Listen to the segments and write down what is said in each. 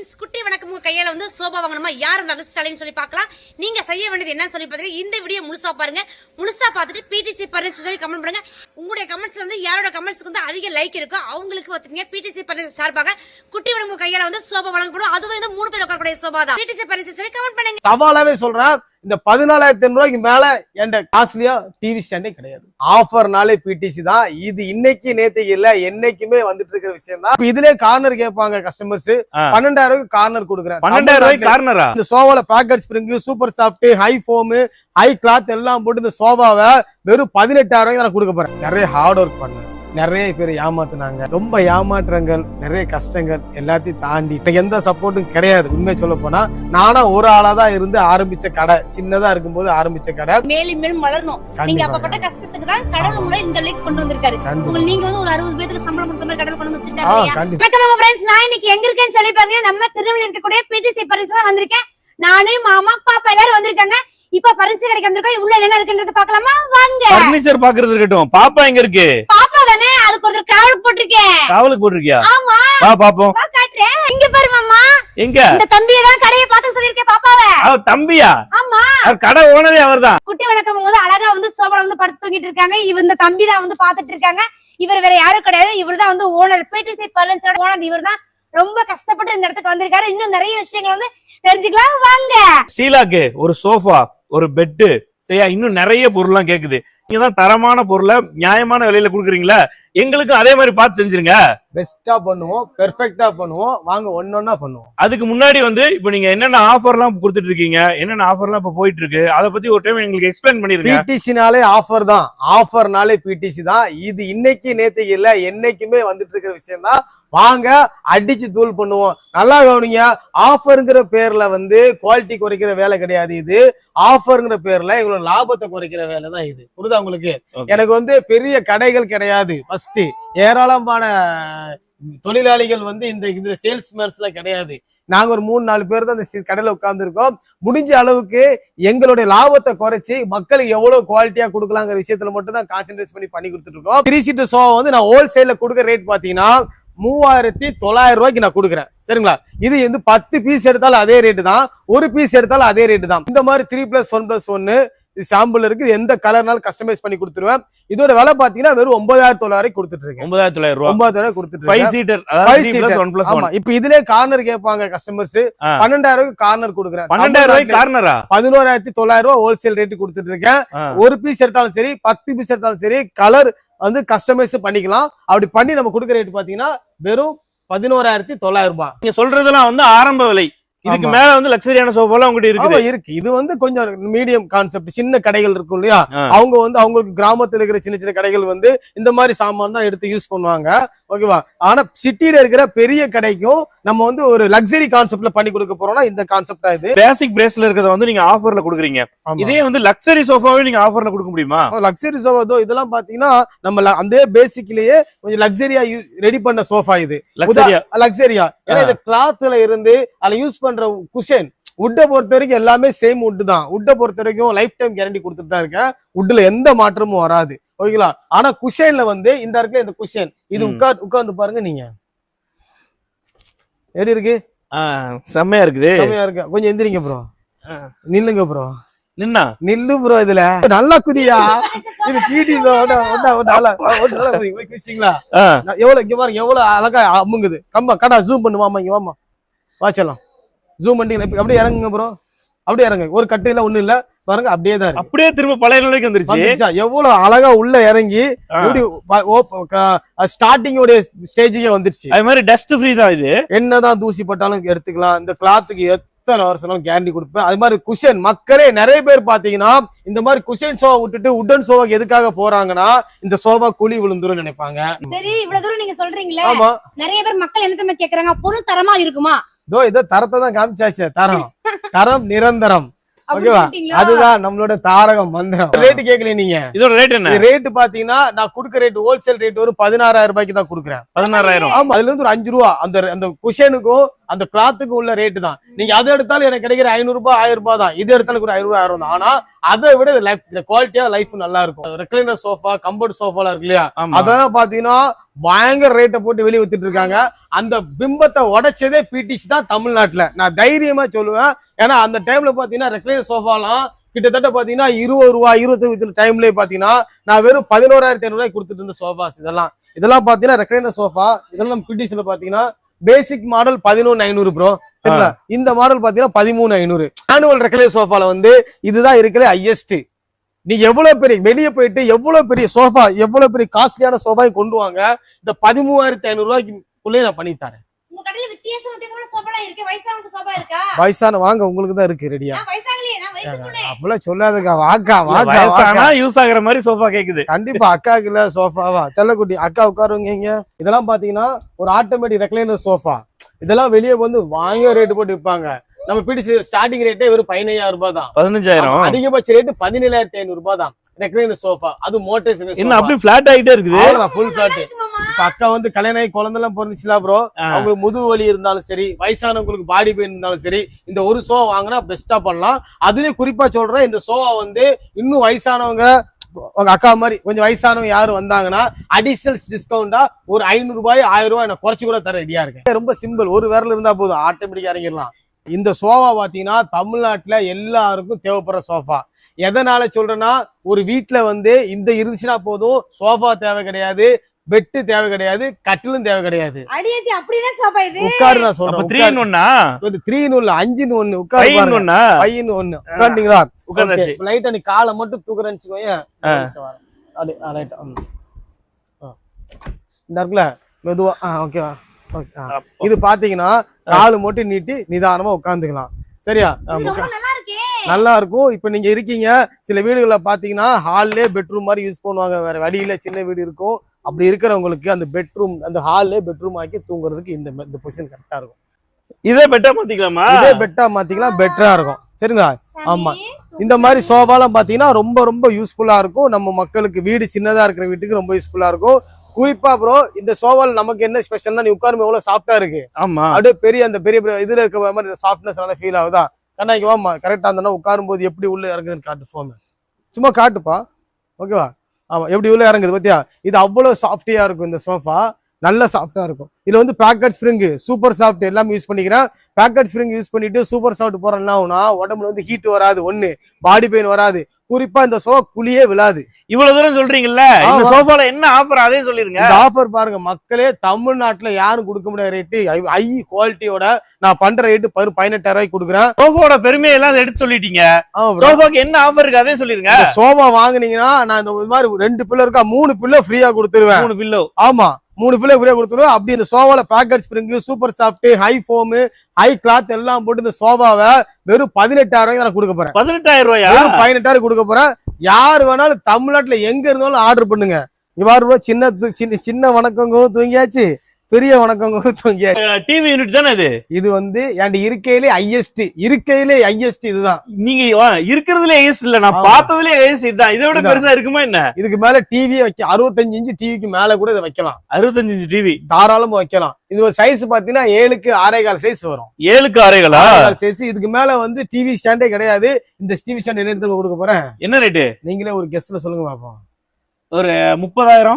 Friends, குட்டி வணக்கம். உங்க கையில வந்து சோபா வாங்கணுமா? யார் அந்த ஸ்டாலின் சொல்லி பார்க்கலாம். நீங்க செய்ய வேண்டியது என்னன்னு சொல்லி பாத்தீங்கன்னா, இந்த வீடியோ முழுசா பாருங்க. முழுசா பார்த்துட்டு பிடிசி பர்னிச்சர் சொல்லி கமெண்ட் பண்ணுங்க. உங்களுடைய கமெண்ட்ஸ்ல வந்து யாரோட கமெண்ட்ஸ்க்கு வந்து அதிக லைக் இருக்கோ அவங்களுக்கு வந்து பிடிசி பர்னிச்சர் சார்பாக குட்டி வணக்கம் உங்க கையில வந்து சோபா வழங்கப்படும். அதுவும் வந்து 3 பேர் உட்காரக்கூடிய சோபா தான். பிடிசி பர்னிச்சர் சொல்லி கமெண்ட் பண்ணுங்க. சவாலாவே சொல்றேன், இந்த 14,500 ரூபாய்க்கு மேல என் காஸ்ட்லியா டிவி ஸ்டாண்டே கிடையாது. ஆஃபர்னாலே பிடிசி தான். இது இன்னைக்கு நேத்துக்கு இல்ல, என்னைக்குமே வந்துட்டு இருக்கிற விஷயம் தான். இதுலயே கார்னர் கேட்பாங்க கஸ்டமர்ஸ். 12,000 ரூபாய்க்கு கார்னர் கொடுக்குறேன். 12,000 ரூபாய்க்கு கார்னரா? இந்த சோபால pocket spring, super soft, high foam, high cloth எல்லாம் போட்டு இந்த சோபாவை வெறும் 18,000 ரூபாய்க்கு நான் கொடுக்க போறேன். நிறைய ஹார்ட் ஒர்க் பண்ணேன், நிறைய பேர் ஏமாத்துனாங்க, ரொம்ப ஏமாற்றங்கள், நிறைய கஷ்டங்கள் எல்லாத்தையும் தாண்டி எந்த சப்போர்ட்டும் கிடையாது. உண்மை சொல்ல போனா நானா ஒரு ஆளா தான் இருந்து ஆரம்பிச்ச கடை, சின்னதா இருக்கும்போது ஆரம்பிச்ச கடை. மேலும் மேலும் வளரணும். நீங்க அப்பப்பட்ட கஷ்டத்துக்கு தான் கடவுள் உங்களை இந்த அளவுக்கு கொண்டு வந்திருக்காரு. உங்களுக்கு நீங்க வந்து ஒரு 60 பேருக்கு சம்பளம் கொடுத்த மாதிரி கடவுள் கொண்டு வந்திருக்காரு. நான் இன்னைக்கு எங்க இருக்கேன்னு சொல்லி பாத்தீங்கன்னா, நம்ம திருநெல்வேலி இருக்கக்கூடிய பிடிசி பரிசு தான் வந்திருக்கேன். நானே மாமா பாப்பா எல்லாரும் வந்திருக்காங்க. இப்ப பரிசு கிடைக்க வந்திருக்கோம். உள்ள என்ன இருக்குன்றது பாக்கலாமா? வாங்க. பர்னிச்சர் பாக்குறது இருக்கட்டும். பாப்பா எங்க இருக்கு? பாப்பா தானே, அதுக்கு ஒரு காவலுக்கு போட்டிருக்கேன். காவலுக்கு போட்டிருக்கியா? ஆமா, வா பாப்போம். காட்டுறேன். இங்க பாரு மாமா. எங்க? இந்த தம்பியை தான் கடையை பார்த்து சொல்லிருக்கேன் பாப்பாவை. அவ தம்பியா? ஆமா, கடை ஓனரே அவர்தான். குட்டி வணக்கம் போது அழகா வந்து சோபால வந்து படுத்து தூங்கிட்டு இருக்காங்க. இந்த தம்பி தான் வந்து பாத்துட்டு இருக்காங்க. இவர் வேற யாரும் கிடையாது, இவர் தான் வந்து ஓனர். பிடிசி பர்னிச்சர் ஓனர் இவர் தான். ரொம்ப கஷ்டப்பட்டு இந்த இடத்துக்கு வந்திருக்காரு. இன்னும் நிறைய விஷயங்கள் வந்து தெரிஞ்சுக்கலாம், வாங்க. ஷீலாக்கு ஒரு சோஃபா, ஒரு பெட்டு, சரியா, இன்னும் நிறைய பொருள்லாம் கேக்குது. நீங்க தான் தரமான பொருளை நியாயமான விலையில குடுக்குறீங்களா? எங்களுக்கும் அதே மாதிரி பார்த்து செஞ்சிருங்க. பெஸ்டா பண்ணுவோம், பெர்ஃபெக்ட்டா பண்ணுவோம். வாங்க ஒன்னொன்னா பண்ணுவோம். அதுக்கு முன்னாடி வந்து இப்ப நீங்க என்னென்ன ஆஃபர்லாம் கொடுத்துட்டு இருக்கீங்க, என்னென்ன ஆஃபர்லாம் இப்ப போயிட்டு இருக்கு, அதை பத்தி ஒரு டைம் எங்களுக்கு எக்ஸ்பிளைன் பண்ணிருங்க. பிடிசினாலே ஆஃபர் தான், ஆஃபர்னாலே பிடிசி தான். இது இன்னைக்கு நேத்துக்கு இல்ல, என்னைக்குமே வந்துட்டு இருக்கிற விஷயம் தான். வாங்க அடிச்சு தூள் பண்ணுவோம். நல்லா கவனிங்க, ஆஃபருங்கிற பேர்ல வந்து குவாலிட்டி குறைக்கிற வேலை கிடையாது. இது ஆஃபருங்கிற பேர்ல எங்களோட லாபத்தை குறைக்கிற வேலை தான் இது. புரியுதா உங்களுக்கு? எனக்கு வந்து பெரிய கடைகள் கிடையாது. ஃபர்ஸ்ட் ஏராளமான தொழிலாளிகள் வந்து இந்த சேல்ஸ்மேன்ஸ்ல கிடையாது. நாங்க ஒரு 3-4 பேர் தான் இந்த கடையில உட்கார்ந்து இருக்கோம். முடிஞ்ச அளவுக்கு எங்களுடைய லாபத்தை குறைச்சி மக்களுக்கு எவ்வளவு குவாலிட்டியா கொடுக்கலாங்கிற விஷயத்துல மட்டும் தான் கான்சென்ட்ரேட் பண்ணி கொடுத்துட்டு இருக்கோம். 3 சீட்டு சோஃபா வந்து நான் ஹோல்சேல்ல கொடுக்குற ரேட் பாத்தீங்கன்னா 3,900 ரூபாய்க்கு நான் கொடுக்குறேன். சரிங்களா? இது வந்து 10 பீஸ் எடுத்தாலும் அதே ரேட்டு தான், ஒரு பீஸ் எடுத்தாலும் அதே ரேட்டு தான். இந்த மாதிரி 3+1+1 சாம்பிள் இருக்கு. எந்த கலர்னாலும் கஸ்டமைஸ் பண்ணி கொடுத்துருவேன். இதோட விலை பாத்தீங்கன்னா வெறும் 9,900 ரூபாய்க்கு கொடுத்துட்டு இருக்கேன். 9,900 ரூபாய். 9,900 கொடுத்துட்டு 5 சீட்டர், அதாவது 3+1+1. ஆமா, இப்ப இதுலயே கார்னர் கேட்பாங்க கஸ்டமர்ஸ். 12,000 ரூபாய்க்கு கார்னர் கொடுக்குறேன். 12,000 ரூபாய்க்கு கார்னரா? 11,900 ரூபாய் ஹோல்சேல் ரேட்டு கொடுத்துட்டு இருக்கேன். ஒரு பீஸ் எடுத்தாலும் சரி, 10 பீஸ் எடுத்தாலும் சரி, கலர் வந்து கஸ்டமைஸ் பண்ணிக்கலாம். அப்படி பண்ணி நம்ம கொடுக்குற ரேட் பாத்தீங்கன்னா வெறும் 11,900 ரூபாய். நீங்க சொல்றதெல்லாம் வந்து ஆரம்ப விலை. இதுக்கு மேல வந்து லக்ஸரியான சோஃபாலாம் உங்ககிட்ட இருக்கு. இது வந்து கொஞ்சம் மீடியம் கான்செப்ட். சின்ன கடைகள் இருக்கும் இல்லையா, அவங்க வந்து அவங்களுக்கு கிராமத்துல இருக்கிற சின்ன சின்ன கடைகள் வந்து இந்த மாதிரி சாமான் தான் எடுத்து யூஸ் பண்ணுவாங்க. ஓகேவா? ஆனா சிட்டில இருக்கிற பெரிய கடைக்கும் நம்ம வந்து ஒரு லக்ஸரி கான்செப்ட்ல பண்ணி கொடுக்க போறோம்னா இந்த கான்செப்ட் தான். இது பேசிக் பிரேஸ்ல இருக்கிறத வந்து நீங்க ஆஃபர்ல கொடுக்குறீங்க. இதே வந்து லக்ஸரி சோஃபாவே நீங்க ஆஃபர்ல கொடுக்க முடியுமா? லக்ஸரி சோஃபா இதெல்லாம் பாத்தீங்கன்னா நம்ம அந்த பேசிக்லயே கொஞ்சம் லக்ஸரியா ரெடி பண்ண சோஃபா. இது லக்ஸரியா ஏன்னா இது கிளாத்ல இருந்து அதுல யூஸ் பண்ற குஷன், உட்டை பொறுத்த வரைக்கும் எல்லாமே சேம் உட் தான். உட்டை பொறுத்த வரைக்கும் லைஃப் டைம் கேரண்டி கொடுத்துட்டு தான் இருக்கேன். உட்ல எந்த மாற்றமும் வராது. ஓகேங்களா? ஆனா குஷன்ல வந்து இந்த இடத்துல இந்த குஷன் இது உட்கார்ந்து பாருங்க. நீங்க எப்படி இருக்கு? செம்மையா இருக்குது. செம்மையா இருக்கு. கொஞ்சம் எந்திரிங்க ப்ரோ, நில்லுங்க ப்ரோ. நில்லு ப்ரோ. இதுல நல்லா குதியா இது பிடி எவ்வளவு இங்க பாருங்க, எவ்வளவு அழகா அமுங்குது. கம்பா கடா ஜூம் பண்ணுவாமா, இங்க வாமா வாச்சலாம். ஜூம் பண்ணி அப்படியே இறங்குங்க ப்ரோ, அப்படியே இறங்க. ஒரு கட்டு இல்ல, ஒண்ணு இல்ல பாருங்க, அப்படியே தான் அப்படியே திரும்ப பழைய நிலைக்கு வந்துருச்சு. எவ்வளவு அழகா உள்ள இறங்கி ஸ்டார்டிங் ஸ்டேஜுக்கே வந்துருச்சு. அது மாதிரி டஸ்ட் ஃப்ரீ தான். இது என்னதான் தூசி பட்டாலும் எடுத்துக்கலாம். இந்த கிளாத்துக்கு எத்தனை வருஷம் கேரண்டி கொடுப்பேன். அது மாதிரி குஷன் மக்களே நிறைய பேர் பாத்தீங்கன்னா இந்த மாதிரி குஷன் சோஃபா விட்டுட்டு உட்டன் சோஃபாக்கு எதுக்காக போறாங்கன்னா இந்த சோஃபா குழி விழுந்துரும் நினைப்பாங்க. சரி, இவ்வளவு தூரம் நீங்க சொல்றீங்களே, நிறைய பேர் மக்கள் என்ன தம்பி கேக்குறாங்க, பொருள் தரமா இருக்குமா? இதோ தரத்தை தான் காமிச்சாச்சு. தரம் நிரந்தரம். ஓகேவா? அதுதான் நம்மளோட தாரகம் மந்திரம். ரேட் கேட்கல நீங்க. இதோட ரேட் என்ன? ரேட் பாத்தீங்கன்னா நான் குடுக்க ரேட் ஹோல்சேல் ரேட் ஒரு 16,000 ரூபாய்க்கு தான் குடுக்குறேன். 16,000. ஆமா, அதுல இருந்து ஒரு 5 ரூபா அந்த குஷனுக்கும் அந்த கிளாத்துக்கு உள்ள ரேட்டு தான். நீங்க அதை எடுத்தாலும் எனக்கு கிடைக்கிற 500 ரூபாய் 1000 ரூபாய் தான். இது எடுத்தாலும் கூட 500 1000 தான். ஆனா அதை விட குவாலிட்டியா லைஃப் நல்லா இருக்கும். ரெக்லைனர் சோஃபா, கம்ஃபர்ட் சோஃபாலாம் இருக்கு இல்லையா, அதெல்லாம் பாத்தீங்கன்னா பயங்கர ரேட்டை போட்டு வெளியே வித்துட்டு இருக்காங்க. அந்த பிம்பத்தை உடைச்சதே பிடிசி தான் தமிழ்நாட்டுல. நான் தைரியமா சொல்லுவேன். ஏன்னா அந்த டைம்ல பாத்தீங்கன்னா ரெக்லைனர் சோஃபாலாம் கிட்டத்தட்ட பாத்தீங்கன்னா 20 ரூபாய் 25 டைம்லயே பாத்தீங்கன்னா நான் வெறும் 11,500 ரூபாய் கொடுத்துட்டு இருந்த சோஃபாஸ் இதெல்லாம் பாத்தீங்கன்னா ரெக்லைனர் சோஃபா. இதெல்லாம் நம்ம பிடிசில பாத்தீங்கன்னா பேசிக் மாடல் 11,500 ப்ரோ. இந்த மாடல் பாத்தீங்கன்னா 13,500. ஆனுவல் ரெக்லைனர் சோஃபால வந்து இதுதான் இருக்கிற ஹையஸ்ட். நீ எவ்வளவு பெரிய வெளியே போயிட்டு எவ்வளவு பெரிய சோஃபா, எவ்வளவு பெரிய காஸ்ட்லியான சோஃபாய் கொண்டு வாங்க, இந்த 13,500 ரூபாய்க்குள்ளே நான் பண்ணி தரேன். உங்க கடையில வித்தியாசமான சோஃபாலாம் இருக்கு. வயசானவங்க சோஃபா இருக்கா? வயசான வாங்க, உங்களுக்கு தான் இருக்கு ரெடியா. நான் வயசாகலையே, நான் வயசுக்குள்ளே. அப்படிலாம் சொல்லாதக்கா, வாக்கா வயசானா யூஸ் ஆகுற மாதிரி சோஃபா கேக்குது. கண்டிப்பா அக்காக்கு இல்ல சோஃபாவா செல்லக்குட்டி அக்கா உட்காருங்க. இதெல்லாம் பாத்தீங்கன்னா ஒரு ஆட்டோமேட்டிக் ரெக்லைனர் சோஃபா. இதெல்லாம் வெளியே வந்து வாங்க ரேட் போட்டு விற்பாங்க. நம்ம பிடிச்சி ஸ்டார்டிங் ரேட்டே வெறும் 15,000 ரூபாய் தான். 15,000. அதிகபட்ச ரேட் 17,500 ரூபாய் தான் ரெக்லைனர் சோஃபா. அது மோட்டர்ஸ் என்ன அப்படி ஃபிளாட் ஆயிட்டே இருக்குது. அவ்வளவுதான், ஃபுல் ஃபிளாட். இப்ப அக்கா வந்து கல்யாணம் ஆகி குழந்தை எல்லாம் பிறந்துச்சுல ப்ரோ, அவங்களுக்கு முதுகு வலி இருந்தாலும் சரி, வயசானவங்களுக்கு பாடி பெயின் இருந்தாலும் சரி, இந்த ஒரு சோஃபா வாங்கினா பெஸ்டா பண்ணலாம். அதுலயும் குறிப்பா சொல்றேன், இந்த சோஃபா வந்து இன்னும் வயசானவங்க, உங்க அக்கா மாதிரி கொஞ்சம் வயசானவங்க யாரும் வந்தாங்கன்னா அடிஷனல் டிஸ்கவுண்டா ஒரு 500 ரூபாய் 1000 ரூபாய் நான் குறைச்சு கூட தர ரெடியா இருக்கேன். ரொம்ப சிம்பிள், ஒரு விரல் இருந்தா போதும், ஆட்டோமேட்டிக்கா இறங்கிடலாம். இந்த சோஃபா பாத்தீங்கன்னா தமிழ்நாட்டுல எல்லாருக்கும் தேவைப்படுற சோஃபா. எதனால சொல்றேன்னா, ஒரு வீட்டுல வந்து இந்த இருந்துச்சுன்னா போதும், சோஃபா தேவை கிடையாது, பெட்டு தேவை கிடையாது, கட்டிலும் தேவை கிடையாது. அடியேத்தி அப்படியே சோஃபா இது. உட்காரு, நான் சொல்றேன். 3 in 1 3 in 1 5 in 1 உட்காரு பாருங்க. 5 in 1 உட்கார்ந்தீங்களா? உட்கார்ந்தாச்சு. லைட்டா நீ காலை மட்டும் தூக்குறேன்னு வெச்சுக்கோங்க. ரைட். இந்த இருக்குல மெதுவா. ஓகேவா? இது பாத்தீங்கன்னா காலு மட்டும் நீட்டி நிதானமா உட்கார்ந்துக்கலாம். சரியா? நல்லா இருக்கும். இப்ப நீங்க இருக்கீங்க, சில வீடுகள்ல பாத்தீங்கன்னா ஹால்லே பெட்ரூம் மாதிரி யூஸ் பண்ணுவாங்க. வேற வழியில சின்ன வீடு இருக்கும். அப்படி இருக்கிறவங்களுக்கு அந்த பெட்ரூம், அந்த ஹால்லே பெட்ரூம் ஆக்கி தூங்குறதுக்கு இந்த பொசிஷன் கரெக்டா இருக்கும். இதே பெட்டா மாத்திக்கலாமா? இதே பெட்டா மாத்திக்கலாம், பெட்டரா இருக்கும். சரிங்களா? ஆமா. இந்த மாதிரி சோஃபாலாம் பாத்தீங்கன்னா ரொம்ப ரொம்ப யூஸ்ஃபுல்லா இருக்கும். நம்ம மக்களுக்கு, வீடு சின்னதா இருக்கிற வீட்டுக்கு ரொம்ப யூஸ்ஃபுல்லா இருக்கும். குறிப்பா ப்ரோ, இந்த சோஃபால நமக்கு என்ன ஸ்பெஷல்னா, நீ உட்காரும் எவ்வளவு சாஃப்டா இருக்கு. ஆமா, அப்படியே பெரிய அந்த பெரிய இதுல இருக்க மாதிரி சாஃப்ட்னஸ் நல்லா ஃபீல் ஆகுதா? கண்ணாக்கி வாமா, கரெக்டா இருந்தா உட்காரும் போது எப்படி உள்ள இறங்குதுன்னு காட்டு. போமே சும்மா காட்டுப்பா. ஓகேவா? ஆமா, எப்படி உள்ள இறங்குது பாத்தியா? இது அவ்வளவு சாஃப்டியா இருக்கும். இந்த சோஃபா நல்ல சாஃப்டா இருக்கும். இதுல வந்து பேக்கெட் ஸ்ப்ரிங், சூப்பர் சாஃப்ட் எல்லாமே யூஸ் பண்ணிக்கிறேன். பேக்கெட் ஸ்ப்ரிங் யூஸ் பண்ணிட்டு சூப்பர் சாஃப்ட் போற என்ன ஆகும்னா, உடம்புல வந்து ஹீட் வராது, ஒண்ணு பாடி பெயின் வராது. குறிப்பா இந்த சோஃபா குளியே விழாது. இவ்வளவு தூரம் சொல்றீங்கல்ல, இந்த சோஃபால என்ன ஆஃபர் அதையும் சொல்லிருங்க. இந்த ஆஃபர் பாருங்க மக்களே, தமிழ்நாட்டுல யாரும் கொடுக்க முடியாத ரேட்டு, ஹை குவாலிட்டியோட நான் பண்ற ரேட்டு 18,000 ரூபாய்க்கு கொடுக்குறேன். சோஃபாவோட பெருமையை எல்லாம் எடுத்து சொல்லிட்டீங்க. சோஃபாக்கு என்ன ஆஃபர் இருக்கு அதையும் சொல்லிருங்க. சோஃபா வாங்குனீங்கன்னா நான் இந்த மாதிரி 2 பில்லோ இருக்கா, 3 பில்லோ ஃப்ரீயா கொடுத்துருவேன். 3 பில்லோ? ஆமா, 3 பில்லோ ஃப்ரீயா கொடுத்துருவேன். அப்படி இந்த சோஃபால pocket spring, super soft, high foam, high cloth எல்லாம் போட்டு இந்த சோஃபாவை வெறும் 18,000 ரூபாய்க்கு நான் கொடுக்க போறேன். 18,000 ரூபாயா? 18,000 கொடுக்க போறேன். யாரு வேணாலும் தமிழ்நாட்டுல எங்க இருந்தாலும் ஆர்டர் பண்ணுங்க. இங்க பாரு, சின்ன வணக்கங்க தூங்கியாச்சு, பெரிய வணக்கங்க தூங்கியாச்சு. டிவி யூனிட் தானே இது? இது வந்து என் இருக்கையிலே ஹையஸ்ட் இதுதான். நீங்க இருக்கிறதுல ஹையஸ்ட் இல்ல, நான் பார்த்ததுல ஹையஸ்ட் இதுதான். இதை விட பெருசா இருக்குமா என்ன? இதுக்கு மேல டிவி வைக்க 65 இன்ச் டிவிக்கு மேல கூட இதை வைக்கலாம். 65 இன்ச் டிவி தாராளமா வைக்கலாம். இது ஒரு சைஸ் பாத்தீங்கன்னா 7க்கு 6.25 சைஸ் வரும். 7க்கு 6.25 சைஸ். இதுக்கு மேல வந்து டிவி ஸ்டாண்டே கிடையாது. இந்த டிவி ஸ்டாண்ட் என்ன எடுத்து கொடுக்க போறேன்? என்ன ரேட்டு நீங்களே ஒரு கெஸ்ட்ல சொல்லுங்க பாப்போம். ஒரு 30,000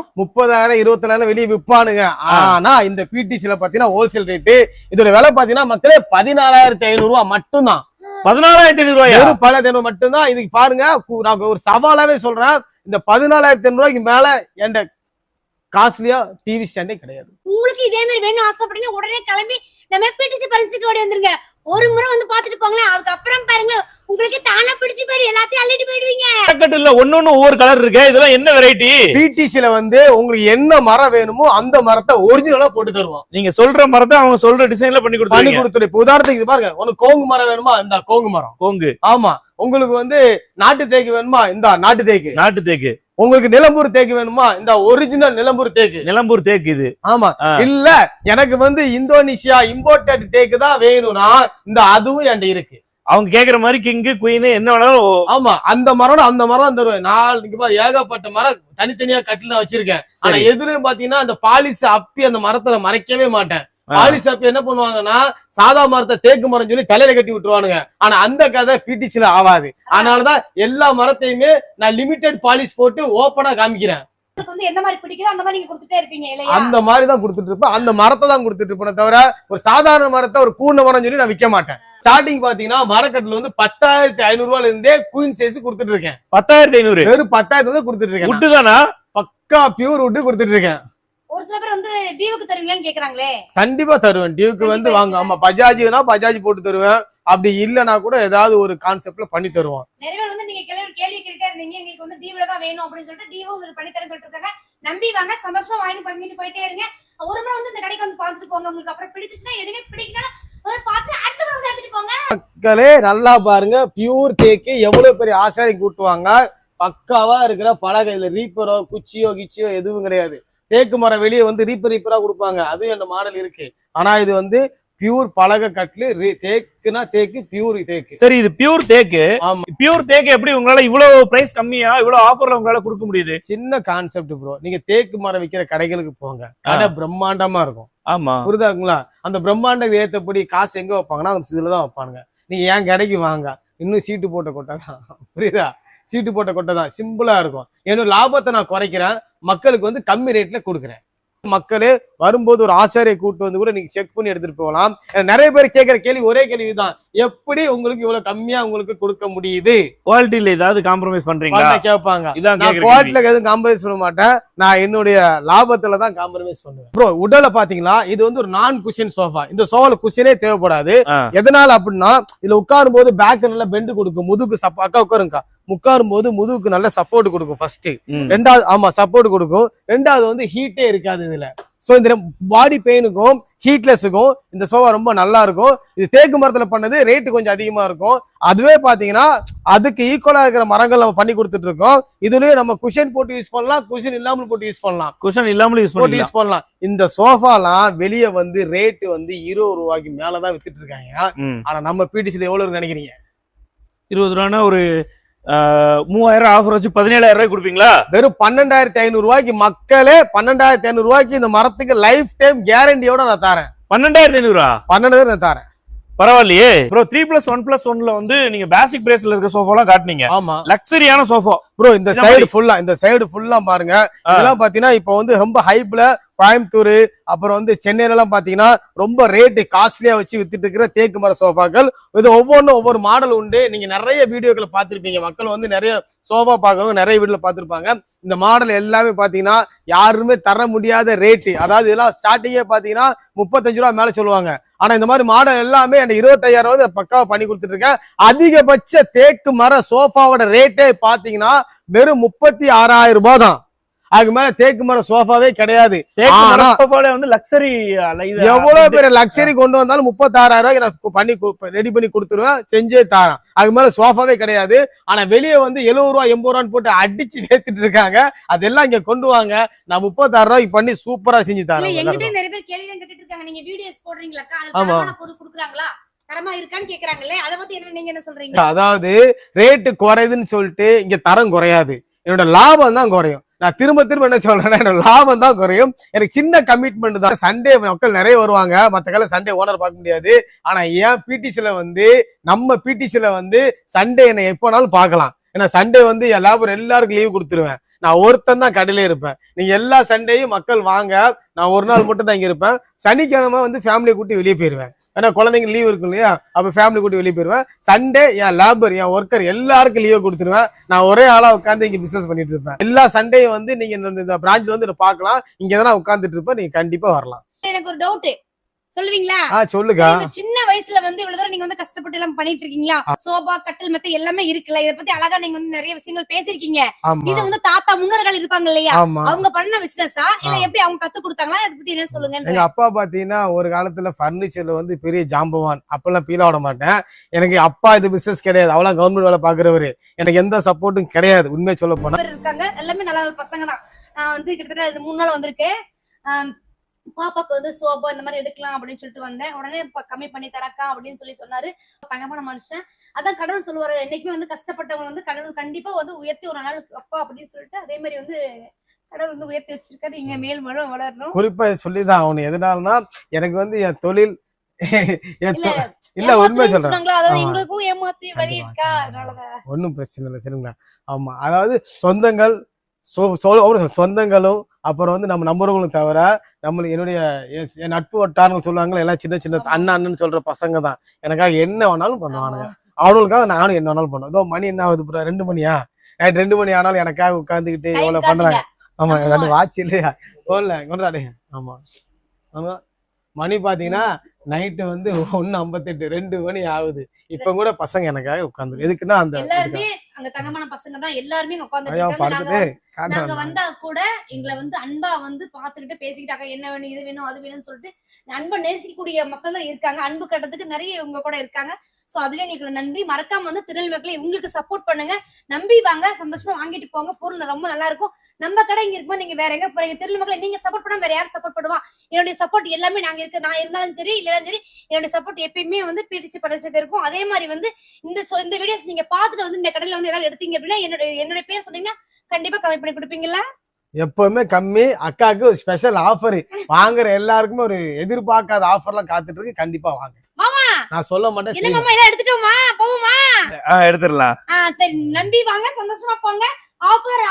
24,000 வெளியே விற்பானுங்க. ஆனா இந்த பிடிசில பாத்தீங்கன்னா ஹோல்சேல் ரேட்டு, இதோட விலை பாத்தீங்கன்னா மக்களே 14,500 ரூபாய் மட்டும்தான். 14,500 ரூபாய்? 14,500 மட்டும்தான். இதுக்கு பாருங்க, நான் ஒரு சவாலாவே சொல்றேன், இந்த 14,500 ரூபாய்க்கு மேல என் காஸ்ட்லியா டிவி ஸ்டாண்டே கிடையாது. உங்களுக்கு இதே மாதிரி வேணும் ஆசைப்பட்டீங்கன்னா உடனே கிளம்பி நம்ம பிடிசி பரிசுக்கு ஓடி வந்துருங்க. ஒரு முறை வந்து பாத்துட்டு போங்களேன், அதுக்கப்புறம் பாருங்க உங்களுக்கு தானா பிடிச்சு போயிடும், எல்லாத்தையும் அள்ளிட்டு போயிடுவீங்க. இல்ல, ஒன்னொன்னு ஒவ்வொரு கலர் இருக்கு. இதெல்லாம் என்ன வெரைட்டி? பிடிசில வந்து உங்களுக்கு என்ன மரம் வேணுமோ அந்த மரத்தை ஒரிஜினலா போட்டு தருவோம். நீங்க சொல்ற மரத்தை அவங்க சொல்ற டிசைன்ல பண்ணி கொடுத்துருவோம். இப்ப உதாரணத்துக்கு இது பாருங்க, உனக்கு கோங்கு மரம் வேணுமா, இந்த கோங்கு மரம். கோங்கு? ஆமா. உங்களுக்கு வந்து நாட்டு தேக்கு வேணுமா, இந்த நாட்டு தேக்கு. உங்களுக்கு நிலம்பூர் தேக்கு வேணுமா, இந்த ஒரிஜினல் நிலம்பூர் தேக்கு. இது ஆமா. இல்ல எனக்கு வந்து இந்தோனேஷியா இம்போர்ட்டட் தேக்கு தான் வேணும்னா இந்த அதுவும் என்கிட்ட இருக்கு. அவங்க கேக்குற மாதிரி கிங்கு குயின் என்ன வேணாலும். ஆமா, அந்த மரம் தருவேன். நான் ஏகப்பட்ட மரம் தனித்தனியா கட்டில வச்சிருக்கேன். ஆனா எதுலயும் பாத்தீங்கன்னா அந்த பாலிஸ் அப்பி அந்த மரத்துல மறைக்கவே மாட்டேன். பாலிஷாப் என்ன பண்ணுவாங்கன்னா சாதா மரத்தை தேக்கு மரம் சொல்லி தலையில கட்டி விட்டுருவானுங்க. ஆனா அந்த கதை பிடிச்சில ஆகாது. அதனாலதான் எல்லா மரத்தையுமே நான் லிமிடெட் பாலிஷ் போட்டு ஓப்பனா காமிக்கிறேன். எந்த மாதிரி பிடிக்குதோ அந்த மாதிரி நீங்க கொடுத்துட்டே இருப்பீங்க இல்லையா? அந்த மாதிரி தான் கொடுத்துட்டு இருப்பேன். அந்த மரத்தை தான் கொடுத்துட்டு இருப்பேன் தவிர ஒரு சாதாரண மரத்தை ஒரு கூர்ண மரம் சொல்லி நான் விற்க மாட்டேன். ஸ்டார்டிங் பாத்தீங்கன்னா மரக்கட்டுல வந்து 10,500 ரூபாயில இருந்தே குயின் சைஸ் கொடுத்துட்டு இருக்கேன். 10,500 வெறும் 10,000 கொடுத்துட்டு இருக்கேன். வுட்டு தானா? பக்கா பியூர் வுட்டு கொடுத்துட்டு இருக்கேன். ஒரு சில பேர் வந்து டியூக்கு தருவீங்களான்னு கேக்குறாங்களே. கண்டிப்பா தருவேன். டியூக்கு வந்து வாங்க. ஆமா, பஜாஜ்னா பஜாஜ் போட்டு தருவேன். அப்படி இல்லனா கூட ஏதாவது ஒரு கான்செப்ட்ல பண்ணி தருவோம். நிறைய பேர் வந்து நீங்க கேள்வி கேட்டே இருந்தீங்க, எங்களுக்கு வந்து டியூல தான் வேணும் அப்படின்னு சொல்லிட்டு டியூ உங்களுக்கு பண்ணி தரேன்னு சொல்லிட்டு இருக்காங்க. நம்பி வாங்க, சந்தோஷமா வாங்கிட்டு போயிட்டே இருங்க. ஒரு முறை வந்து இந்த கடைக்கு வந்து பார்த்துட்டு போங்க. உங்களுக்கு அப்புறம் பிடிச்சிச்சுன்னா எடுங்க, பிடிக்கல வந்து பார்த்து அடுத்த முறை வந்து எடுத்துட்டு போங்க. மக்களே நல்லா பாருங்க, பியூர் தேக்கு எவ்வளவு பெரிய ஆசாரி கூட்டுவாங்க. பக்காவா இருக்கிற பலகை, இல்ல ரீப்பரோ குச்சியோ கிச்சியோ எதுவும் கிடையாது. தேக்கு மரம் வெளியே வந்து ரீப்பரா கொடுப்பாங்க. அதுவும் என்ன மாடல் இருக்கு. ஆனா இது வந்து பியூர் பலகை கட்லு. தேக்குனா தேக்கு, பியூர் தேக்கு. சரி, இது பியூர் தேக்கு. ஆமா, பியூர் தேக்கு எப்படி உங்களால இவ்வளவு பிரைஸ் கம்மியா இவ்வளவு ஆஃபர்ல உங்களால கொடுக்க முடியுது? சின்ன கான்செப்ட் ப்ரோ. நீங்க தேக்கு மரம் விற்கிற கடைகளுக்கு போங்க, கடை பிரம்மாண்டமா இருக்கும். ஆமா, புரியுதாங்களா? அந்த பிரம்மாண்டத்துக்கு ஏத்தபடி காசு எங்க வைப்பாங்கன்னா அந்த இதுலதான் வைப்பானுங்க. நீங்க ஏன் கடைக்கு வாங்க, இன்னும் சீட்டு போட்ட கொட்டை தான். புரியுதா? சீட்டு போட்ட கொட்டை தான், சிம்பிளா இருக்கும். என்னோட லாபத்தை நான் குறைக்கிறேன், மக்களுக்கு வந்து கம்மி ரேட்ல கொடுக்குறேன். மக்களே வரும்போது ஒரு ஆசாரியை கூட்டு வந்து கூட நீங்க செக் பண்ணி எடுத்துட்டு போகலாம். நிறைய பேர் கேட்கிற கேள்வி ஒரே கேள்விதான், எப்படி உங்களுக்கு இவ்வளவு கம்மியா உங்களுக்கு கொடுக்க முடியுது? குவாலிட்டியில ஏதாவது காம்ப்ரமைஸ் பண்றீங்களா கேட்பாங்க. இதான் நான் குவாலிட்டில எதுவும் காம்ப்ரமைஸ் பண்ண மாட்டேன். நான் என்னுடைய லாபத்துல தான் காம்ப்ரமைஸ் பண்ணுவேன். ப்ரோ, உடல பாத்தீங்களா, இது வந்து ஒரு நான் குஷன் சோஃபா. இந்த சோஃபால குஷனே தேவைப்படாது. எதனால அப்படின்னா இதுல உட்காரும் போது பேக் நல்லா பெண்டு கொடுக்கும். முதுகு அக்கா உட்காருங்கக்கா, உட்காரும் போது முதுகுக்கு நல்ல சப்போர்ட் கொடுக்கும். ஃபர்ஸ்ட், ரெண்டாவது ஆமா சப்போர்ட் கொடுக்கும். ரெண்டாவது வந்து ஹீட்டே இருக்காது இதுல. சோ இந்த பாடி பெயினுக்கும் ஹீட்லெஸுக்கும் இந்த சோஃபா ரொம்ப நல்லா இருக்கும். இது தேக்கு மரத்துல பண்ணது, ரேட்டு கொஞ்சம் அதிகமா இருக்கும். அதுவே பாத்தீங்கன்னா அதுக்கு ஈக்குவலா இருக்கிற மரங்கள் நம்ம பண்ணி கொடுத்துட்டு இருக்கோம். இதுலயே நம்ம குஷன் போட்டு யூஸ் பண்ணலாம், குஷன் இல்லாமல் போட்டு யூஸ் பண்ணலாம். குஷன் இல்லாமல் யூஸ் பண்ணலாம். இந்த சோஃபாலாம் வெளியே வந்து ரேட்டு வந்து 20 ரூபாய்க்கு மேலதான் வித்துட்டு இருக்காங்க. ஆனா நம்ம பிடிசில எவ்வளவு நினைக்கிறீங்க? 20 ரூபானா ஒரு 3000 ஆஃபர் வச்சு 17,000 ரூபாய் கொடுப்பீங்களா? வெறும் 12,500 ரூபாய்க்கு. மக்களே 12,500 ரூபாய்க்கு இந்த மரத்துக்கு லைஃப் டைம் கேரண்டியோட நான் தரேன். 12,500 12,000 நான் தரேன். பரவாயில்லையே ப்ரோ. 3+1+1ல வந்து நீங்க பேசிக் பிரைஸ்ல இருக்க சோஃபாலாம் காட்டுனீங்க. ஆமா, லக்ஸரியான சோஃபா ப்ரோ. இந்த சைடு ஃபுல்லா பாருங்க. இதெல்லாம் பாத்தீங்கன்னா இப்ப வந்து ரொம்ப ஹைப்ல கோயம்புத்தூர் அப்புறம் வந்து சென்னையில எல்லாம் பாத்தீங்கன்னா ரொம்ப ரேட்டு காஸ்ட்லியா வச்சு வித்துட்டு இருக்கிற தேக்கு மர சோஃபாக்கள். இது ஒவ்வொன்றும் ஒவ்வொரு மாடல் உண்டு. நீங்க நிறைய வீடியோக்களை பார்த்திருப்பீங்க. மக்கள் வந்து நிறைய சோஃபா பாக்குறவங்க நிறைய வீடியோல பார்த்திருப்பாங்க. இந்த மாடல் எல்லாமே பாத்தீங்கன்னா யாருமே தர முடியாத ரேட்டு. அதாவது இதெல்லாம் ஸ்டார்டிங்கே பாத்தீங்கன்னா 35 ரூபா மேல சொல்லுவாங்க. ஆனா இந்த மாதிரி மாடல் எல்லாமே எனக்கு 25,000 பக்காவா பண்ணி கொடுத்துட்டு இருக்கேன். அதிகபட்ச தேக்கு மர சோஃபாவோட ரேட்டே பாத்தீங்கன்னா வெறும் 36,000 ரூபாய் தான். அதுக்கு மேல தேக்கு மர சோஃபாவே கிடையாது. லக்ஸரி எவ்வளவு பேர் லக்ஸரி கொண்டு வந்தாலும் 36,000 ரூபாய்க்கு நான் பண்ணி ரெடி பண்ணி கொடுத்துருவேன், செஞ்சே தரேன். அதுக்கு மேல சோஃபாவே கிடையாது. ஆனா வெளியே வந்து 70 ரூபா 80 ரூபான்னு போட்டு அடிச்சு ஏத்திட்டு இருக்காங்க. அதெல்லாம் இங்க கொண்டு வாங்க, நான் 36 ரூபாய்க்கு பண்ணி சூப்பரா செஞ்சு தரேன். என்கிட்ட நிறைய பேர் கேள்வி கேட்டுட்டு இருக்காங்க, நீங்க வீடியோஸ் போடுறீங்களா, அது பொருள் கொடுக்குறாங்களா, தரமா இருக்கான்னு கேக்குறாங்களே, அத பத்தி என்ன நீங்க என்ன சொல்றீங்க? அதாவது ரேட்டு குறையுதுன்னு சொல்லிட்டு இங்க தரம் குறையாது, என்னோட லாபம் தான் குறையும். நான் திரும்ப என்ன சொல்றேன்னா என்னோட லாபம் தான் குறையும். எனக்கு சின்ன கமிட்மெண்ட் தான். சண்டே மக்கள் நிறைய வருவாங்க, மத்த கால சண்டே ஓனர் பார்க்க முடியாது. ஆனா ஏன் பிடிசில வந்து நம்ம பிடிசில வந்து சண்டே என்ன எப்போனாலும் பார்க்கலாம். ஏன்னா சண்டே வந்து என் லேபர் எல்லாருக்கும் லீவ் கொடுத்துருவேன். நான் ஒருத்தன் தான் கடையில இருப்பேன். நீங்க எல்லா சண்டேயும் மக்கள் வாங்க, நான் ஒரு நாள் மட்டும் தான் இங்க இருப்பேன். சனிக்கிழமை வந்து ஃபேமிலியை கூட்டி வெளியே போயிருவேன். ஏன்னா குழந்தைங்க லீவ் இருக்கும் இல்லையா, அப்ப ஃபேமிலி கூட்டி வெளியே போயிருவேன். சண்டே என் லேபர் என் ஒர்க்கர் எல்லாருக்கும் லீவ் கொடுத்துருவேன். நான் ஒரே ஆளா உட்காந்து இங்க பிசினஸ் பண்ணிட்டு இருப்பேன். எல்லா சண்டேயும் வந்து நீங்க இந்த பிரான்ச்ல வந்து பாக்கலாம். இங்க தான் உட்காந்துட்டு இருப்பேன், நீங்க கண்டிப்பா வரலாம். எனக்கு ஒரு டவுட் சொல்லுவீங்களா? சொல்லுங்க. சின்ன வயசுல வந்து இவ்வளவு தூரம் நீங்க வந்து கஷ்டப்பட்டு எல்லாம் பண்ணிட்டு இருக்கீங்களா? சோபா கட்டில் மெத்த எல்லாமே இருக்குல்ல, இத பத்தி அழகா நீங்க வந்து நிறைய விஷயங்கள் பேசிருக்கீங்க. இது வந்து தாத்தா முன்னோர்கள் இருப்பாங்க இல்லையா, அவங்க பண்ண பிசினஸா இல்ல எப்படி அவங்க கத்து கொடுத்தாங்களா, இத பத்தி என்ன சொல்லுங்க. எங்க அப்பா பாத்தீங்கன்னா ஒரு காலத்துல பர்னிச்சர்ல வந்து பெரிய ஜாம்பவான். அப்பெல்லாம் பீல விட மாட்டேன். எனக்கு அப்பா இது பிசினஸ் கிடையாது, அவ்வளவு கவர்மெண்ட் வேலை பாக்குறவரு. எனக்கு எந்த சப்போர்ட்டும் கிடையாது. உண்மையை சொல்ல போனா இருக்காங்க எல்லாமே நல்ல பசங்க தான். நான் வந்து கிட்டத்தட்ட 3 நாள் வந்திருக்கேன். பாப்பாக்கு வந்து சோபா இந்த மாதிரி எடுக்கலாம் அப்படின்னு சொல்லிட்டு வந்தேன். உடனே கம்மி பண்ணி தரக்கா அப்படின்னு சொன்னாரு. தங்கமான மனுஷன். அதான் கடவுள் சொல்லுவாரு, என்னைக்குமே வந்து கஷ்டப்பட்டவங்க வந்து கடவுள் கண்டிப்பா வந்து உயர்த்தி ஒரு நாள் அப்பா அப்படின்னு சொல்லிட்டு அதே மாதிரி வந்து கடவுள் வந்து உயர்த்தி வச்சிருக்காரு. நீங்க மேல் மேலும் வளரணும். குறிப்பா சொல்லிதான் ஆகணும். எதனாலன்னா எனக்கு வந்து என் தொழில் இல்ல இல்ல உண்மை சொல்றேன். சொன்னாங்களா, அதாவது ஆமா. எங்களுக்கும் ஏமாத்தி வழி இருக்கா, அதனாலதான். ஒன்னும் பிரச்சனை இல்லை சரிங்களா. ஆமா, அதாவது சொந்தங்கள் சொந்தங்களும் அப்புறம் வந்து நம்ம நம்புறவங்களும் தவிர என்னுடைய என் நட்பு வட்டாரங்கள் சொல்லுவாங்க எல்லாம் சின்ன சின்ன அண்ணன் சொல்ற பசங்க தான் எனக்காக என்ன வேணாலும் பண்ணுவானுங்க. அவனுக்காக நானும் என்ன வேணாலும் பண்ணுவேன். இதோ மணி என்ன ஆகுது ப்ரோ, 2 மணியா? நைட் 2 மணி ஆனாலும் எனக்காக உட்காந்துக்கிட்டு எவ்வளவு பண்றாங்க. ஆமா, ரெண்டு வாட்ச் இல்லையா போன்ல கொண்டாடே. ஆமா ஆமா, மணி பாத்தீங்கன்னா நைட்டு வந்து 1:58, 2 மணி ஆகுது. இப்ப கூட பசங்க எனக்காக உட்காந்து எதுக்குன்னா அந்த எல்லாருமே அங்க தங்கமான பசங்க தான், எல்லாருமே உட்கார்ந்து நாங்க வந்தா கூட எங்களை வந்து அன்பா வந்து பாத்துக்கிட்டு பேசிக்கிட்டாங்க, என்ன வேணும் இது வேணும் அது வேணும்னு சொல்லிட்டு அன்பை நேசிக்கக்கூடிய மக்கள் தான் இருக்காங்க. அன்பு கட்டத்துக்கு நிறைய இவங்க கூட இருக்காங்க. சோ அதுவே எங்களுக்கு நன்றி. மறக்காம வந்து திருநெல்வேலியில இவங்களுக்கு சப்போர்ட் பண்ணுங்க, நம்பி வாங்க, சந்தோஷமா வாங்கிட்டு போங்க. பொருள் ரொம்ப நல்லா இருக்கும். நம்ம கடை இங்க இருக்கும்போது நீங்க வேற எங்க போறீங்க? திருநெல்வேலியில நீங்க சப்போர்ட் பண்ணா வேற யாரும் சப்போர்ட் பண்ணுவா? என்னுடைய சப்போர்ட் எல்லாமே நாங்க இருக்கு. நான் இருந்தாலும் சரி இல்லைனாலும் சரி என்னுடைய சப்போர்ட் எப்பயுமே வந்து பிடிச்சி பரிசுக்கு இருக்கும். அதே மாதிரி வந்து இந்த வீடியோஸ் நீங்க பாத்துட்டு வந்து இந்த கடையில வந்து ஏதாவது எடுத்தீங்க அப்படின்னா என்னுடைய பேர் சொன்னீங்கன்னா கண்டிப்பா கம்மி பண்ணி கொடுப்பீங்களா? எப்பவுமே கம்மி. அக்காவுக்கு ஒரு ஸ்பெஷல் ஆஃபர், வாங்குற எல்லாருக்குமே ஒரு எதிர்பார்க்காத ஆஃபர்லாம் காத்துட்டு இருக்கு. கண்டிப்பா வாங்க. மாமா நான் சொல்ல மாட்டேன். என்ன மாமா எல்லாம் எடுத்துட்டோமா? போவோமா? எடுத்துடலாம். சரி, நம்பி வாங்க, சந்தோஷமா போங்க. ஆஃபர்